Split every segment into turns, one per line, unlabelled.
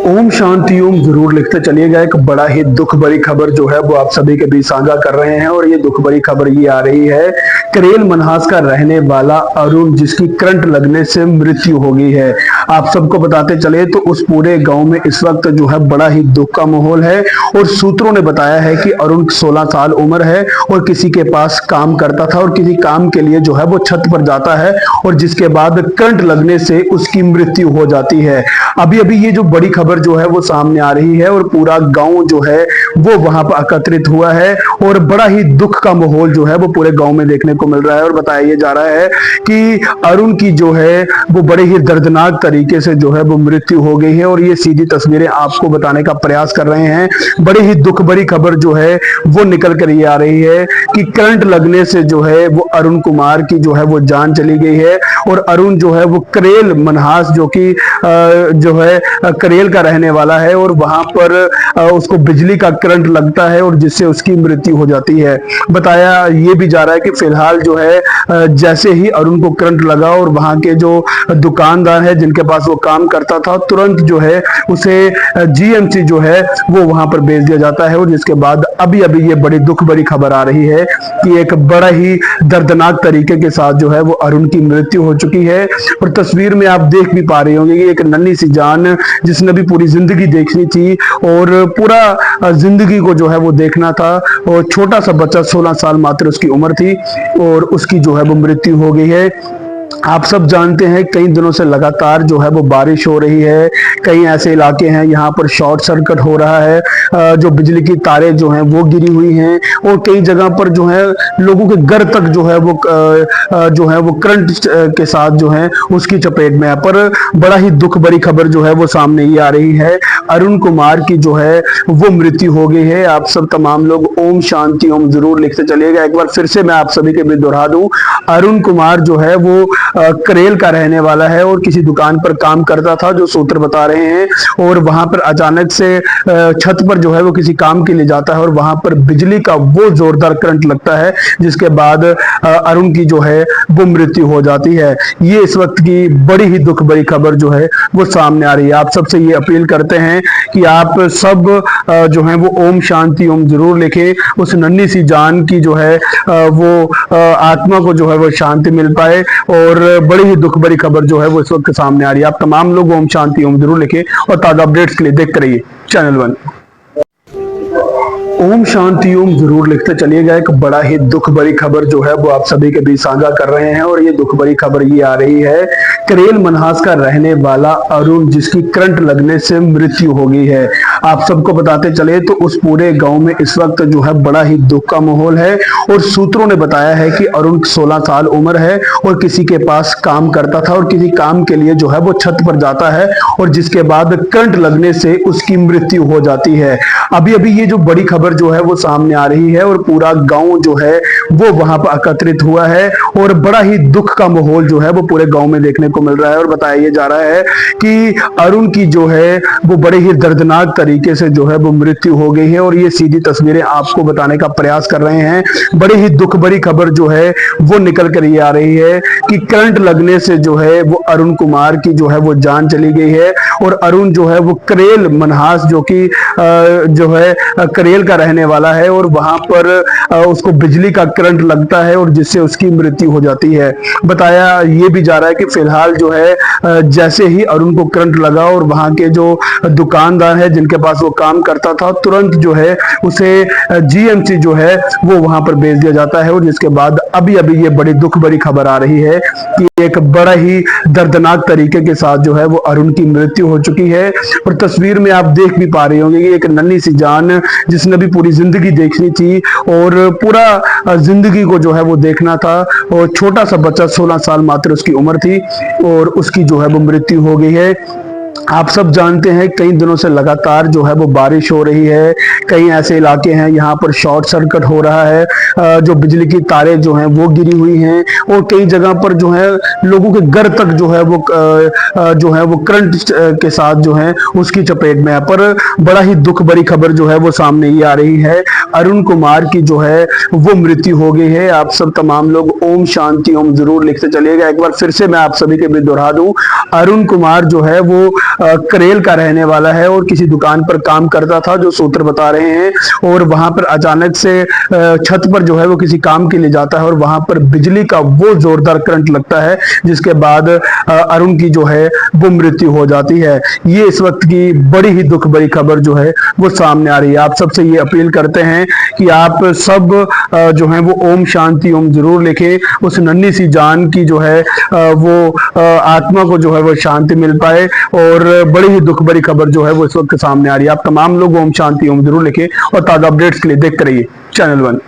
ओम शांति ओम जरूर लिखते चलिएगा। एक बड़ा ही दुख भरी खबर जो है वो आप सभी के बीच साझा कर रहे हैं और ये दुख भरी खबर ये आ रही है, करेल मनहास का रहने वाला अरुण जिसकी करंट लगने से मृत्यु हो गई है। आप सबको बताते चले तो उस पूरे गांव में इस वक्त जो है बड़ा ही दुख का माहौल है और सूत्रों ने बताया है कि अरुण 16 साल उम्र है और किसी के पास काम करता था और किसी काम के लिए जो है वो छत पर जाता है और जिसके बाद करंट लगने से उसकी मृत्यु हो जाती है। अभी अभी ये जो बड़ी खबर जो है वो सामने आ रही है और पूरा गांव जो है वो वहां पर एकत्रित हुआ है और बड़ा ही दुख का माहौल जो है वो पूरे गांव में देखने को मिल रहा है। और बताया जा रहा है कि अरुण की जो है वो बड़े ही दर्दनाक तरीके से जो है वो मृत्यु हो गई है और ये सीधी तस्वीरें आपको बताने का प्रयास कर रहे हैं। बड़ी ही दुख भरी खबर जो है वो निकल कर ये आ रही है कि करंट लगने से जो है वो अरुण कुमार की जो है वो जान चली गई है और अरुण जो है वो करेल मनहास जो कि जो है करेल का रहने वाला है और वहां पर उसको बिजली का करंट लगता है और जिससे उसकी मृत्यु हो जाती है। बताया ये भी जा रहा है कि फिलहाल जो है जैसे ही अरुण को करंट लगा और वहां के जो दुकानदार है जिनके पास वो काम करता था तुरंत जो है उसे जीएमसी जो है वो वहां पर भेज दिया जाता है और जिसके बाद अभी अभी ये बड़ी दुख भरी खबर आ रही है कि एक बड़ा ही दर्दनाक तरीके के साथ जो है वो अरुण की मृत्यु हो चुकी है। और तस्वीर में आप देख भी पा रहे होंगे कि एक नन्ही सी जान जिसने भी पूरी जिंदगी देखनी थी और पूरा जिंदगी को जो है वो देखना था और छोटा सा बच्चा 16 साल मात्र उसकी उम्र थी और उसकी जो है वो मृत्यु हो गई है। आप सब जानते हैं कई दिनों से लगातार जो है वो बारिश हो रही है, कई ऐसे इलाके हैं यहाँ पर शॉर्ट सर्किट हो रहा है, जो बिजली की तारें जो हैं वो गिरी हुई हैं और कई जगह पर जो है लोगों के घर तक जो है वो करंट के साथ जो है उसकी चपेट में है। पर बड़ा ही दुख भरी खबर जो है वो सामने ये आ रही है, अरुण कुमार की जो है वो मृत्यु हो गई है। आप सब तमाम लोग ओम शांति ओम जरूर लिखते चलिएगा। एक बार फिर से मैं आप सभी के बीच दोहरा दूं, अरुण कुमार जो है वो करेल का रहने वाला है और किसी दुकान पर काम करता था जो सूत्र बता रहे हैं और वहां पर अचानक से छत पर जो है वो किसी काम के लिए जाता है और वहां पर बिजली का वो जोरदार करंट लगता है जिसके बाद अरुण की जो है वो मृत्यु हो जाती है। ये इस वक्त की बड़ी ही दुख भरी खबर जो है वो सामने आ रही है। आप सबसे ये अपील करते हैं कि आप सब जो है वो ओम शांति ओम जरूर लिखें, उस नन्ही सी जान की जो है वो आत्मा को जो है वो शांति मिल पाए। और बड़ी ही दुख भरी खबर जो है वो इस वक्त सामने आ रही है। आप तमाम लोग ओम शांति ओम जरूर लिखें और ताजा अपडेट्स के लिए देखते रहिए चैनल 1। ओम शांति ओम जरूर लिखते चलिएगा। एक बड़ा ही दुख भरी खबर जो है वो आप सभी के बीच साझा कर रहे हैं और ये दुख भरी खबर ये आ रही है, करेल मनहास का रहने वाला अरुण जिसकी करंट लगने से मृत्यु हो गई है। आप सबको बताते चले तो उस पूरे गांव में इस वक्त जो है बड़ा ही दुख का माहौल है और सूत्रों ने बताया है कि अरुण 16 साल उम्र है और किसी के पास काम करता था और किसी काम के लिए जो है वो छत पर जाता है और जिसके बाद करंट लगने से उसकी मृत्यु हो जाती है। अभी अभी ये जो बड़ी खबर जो है वो सामने आ रही है और पूरा गांव जो है वो वहां पर एकत्रित हुआ है और बड़ा ही दुख का माहौल जो है वो पूरे गांव में देखने को मिल रहा है। और बताया जा रहा है कि अरुण की जो है वो बड़े ही दर्दनाक तरीके से जो है वो मृत्यु हो गई है और ये सीधी तस्वीरें आपको बताने का प्रयास कर रहे हैं। बड़ी ही दुख भरी खबर जो है वो निकल कर ये आ रही है कि करंट लगने से जो है वो अरुण कुमार की जो है वो जान चली गई है और अरुण जो है वो करेल मनहास जो कि जो है करेल का रहने वाला है और वहां पर उसको बिजली का करंट लगता है और जिससे उसकी मृत्यु हो जाती है। बताया ये भी जा रहा है कि फिलहाल जो है जैसे ही अरुण को करंट लगा और वहां के जो दुकानदार है जिनके पास वो काम करता था तुरंत जो है उसे जीएमसी जो है वो वहां पर भेज दिया जाता है और जिसके बाद अभी अभी ये बड़ी दुख भरी खबर आ रही है कि एक बड़ा ही दर्दनाक तरीके के साथ जो है वो अरुण की मृत्यु हो चुकी है। और तस्वीर में आप देख भी पा रहे होंगे कि एक नन्ही सी जान जिसने भी पूरी जिंदगी देखनी थी और पूरा जिंदगी को जो है वो देखना था और छोटा सा बच्चा 16 साल मात्र उसकी उम्र थी और उसकी जो है वो मृत्यु हो गई है। आप सब जानते हैं कई दिनों से लगातार जो है वो बारिश हो रही है, कई ऐसे इलाके हैं यहाँ पर शॉर्ट सर्किट हो रहा है, जो बिजली की तारें जो हैं वो गिरी हुई हैं और कई जगह पर जो है लोगों के घर तक जो है वो करंट के साथ जो है उसकी चपेट में है। पर बड़ा ही दुख भरी खबर जो है वो सामने ये आ रही है, अरुण कुमार की जो है वो मृत्यु हो गई है। आप सब तमाम लोग ओम शांति ओम जरूर लिखते चलिएगा। एक बार फिर से मैं आप सभी के बीच दोहरा दूं, अरुण कुमार जो है वो करेल का रहने वाला है और किसी दुकान पर काम करता था, जो सूत्र बता रहे हैं। और वहां पर अचानक से छत पर जो है वो किसी काम के लिए जाता है और वहां पर बिजली का वो जोरदार करंट लगता है, जिसके बाद अरुण की जो है वो मृत्यु हो जाती है। ये इस वक्त की बड़ी ही दुख भरी खबर जो है वो सामने आ रही है। आप सबसे ये अपील करते हैं कि आप सब जो है वो ओम शांति ओम जरूर लिखें। उस नन्ही सी जान की जो है वो आत्मा को जो है वो शांति मिल पाए। और बड़ी ही दुख भरी खबर जो है वो इस वक्त सामने आ रही है। आप तमाम लोग ओम शांति ओम जरूर लिखें और ताजा अपडेट्स के लिए देखते रहिए चैनल वन।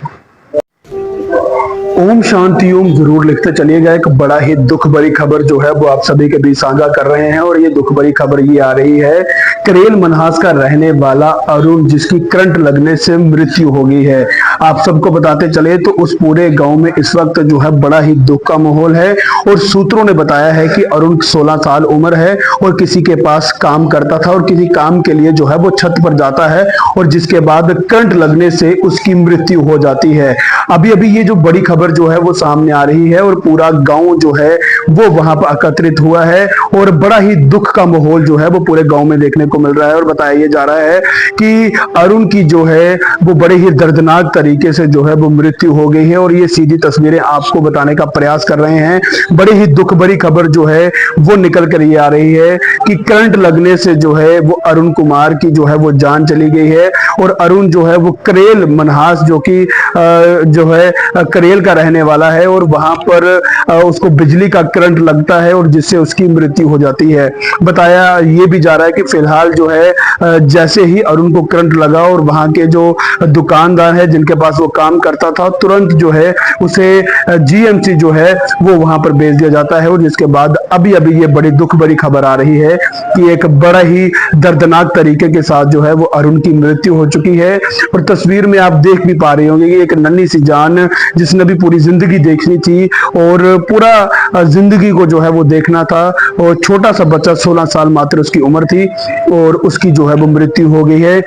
ओम शांति ओम जरूर लिखते चलिएगा। एक बड़ा ही दुख भरी खबर जो है वो आप सभी के बीच साझा कर रहे हैं। और ये दुख भरी खबर ये आ रही है, करेल मनहास का रहने वाला अरुण जिसकी करंट लगने से मृत्यु हो गई है। आप सबको बताते चले तो उस पूरे गांव में इस वक्त जो है बड़ा ही दुख का माहौल है। और सूत्रों ने बताया है कि अरुण 16 साल उम्र है और किसी के पास काम करता था और किसी काम के लिए जो है वो छत पर जाता है और जिसके बाद करंट लगने से उसकी मृत्यु हो जाती है। अभी अभी ये जो बड़ी खबर जो है वो सामने आ रही है और पूरा गांव जो है वो वहां पर एकत्रित हुआ है और बड़ा ही दुख का माहौल जो है वो पूरे गांव में देखने को मिल रहा है। और बताया जा रहा है कि अरुण की जो है वो बड़े ही दर्दनाक तरीके से जो है वो मृत्यु हो गई है। और ये सीधी तस्वीरें आपको बताने का प्रयास कर रहे हैं। बड़ी ही दुख भरी खबर जो है वो निकल कर ये आ रही है कि करंट लगने से जो है वो अरुण कुमार की जो है वो जान चली गई है। और अरुण जो है वो करेल मनहास जो कि जो है करेल का रहने वाला है और वहां पर उसको बिजली का करंट लगता है और जिससे उसकी मृत्यु हो जाती है। बताया ये भी जा रहा है कि फिलहाल जो है जैसे ही अरुण को करंट लगा और वहां के जो दुकानदार है जिनके पास वो काम करता था, तुरंत जो है उसे जीएमसी जो है वो वहां पर भेज दिया जाता है। और जिसके बाद अभी अभी ये बड़ी दुख भरी खबर आ रही है कि एक बड़ा ही दर्दनाक तरीके के साथ जो है वो अरुण की मृत्यु हो चुकी है। और तस्वीर में आप देख भी पा रहे होंगे कि एक नन्ही सी जान जिसने भी पूरी जिंदगी देखनी थी और पूरा जिंदगी को जो है वो देखना था, और छोटा सा बच्चा 16 साल मात्र उसकी उम्र थी और उसकी जो है वो मृत्यु हो गई है।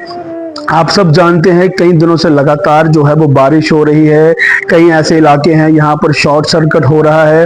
आप सब जानते हैं कई दिनों से लगातार जो है वो बारिश हो रही है। कई ऐसे इलाके हैं यहाँ पर शॉर्ट सर्किट हो रहा है,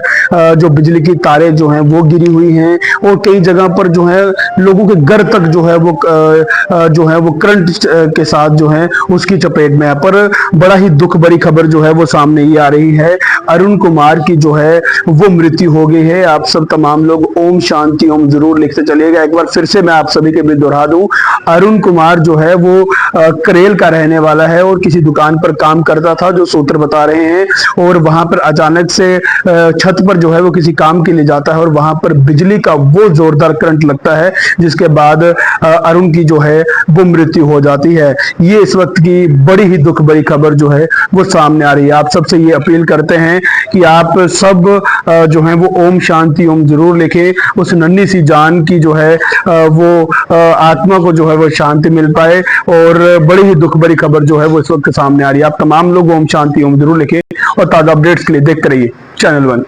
जो बिजली की तारें जो हैं वो गिरी हुई हैं और कई जगह पर जो है लोगों के घर तक जो है वो करंट के साथ जो है उसकी चपेट में है। पर बड़ा ही दुख भरी खबर जो है वो सामने ये आ रही है, अरुण कुमार की जो है वो मृत्यु हो गई है। आप सब तमाम लोग ओम शांति ओम जरूर लिखते चलिएगा। एक बार फिर से मैं आप सभी के बीच दोहरा दूं, अरुण कुमार जो है वो करेल का रहने वाला है और किसी दुकान पर काम करता था, जो सूत्र बता रहे हैं। और वहां पर अचानक से छत पर जो है वो किसी काम के लिए जाता है और वहां पर बिजली का वो जोरदार करंट लगता है, जिसके बाद अरुण की जो है वो मृत्यु हो जाती है। ये इस वक्त की बड़ी ही दुख भरी खबर जो है वो सामने आ रही है। आप सबसे ये अपील करते हैं कि आप सब जो है वो ओम शांति ओम जरूर लिखें। उस नन्ही सी जान की जो है वो आत्मा को जो है वो शांति मिल पाए। और बड़ी ही दुख भरी खबर जो है वो इस वक्त सामने आ रही है। आप तमाम लोग ओम शांति ओम जरूर लिखें और ताजा अपडेट्स के लिए देखते रहिए चैनल वन।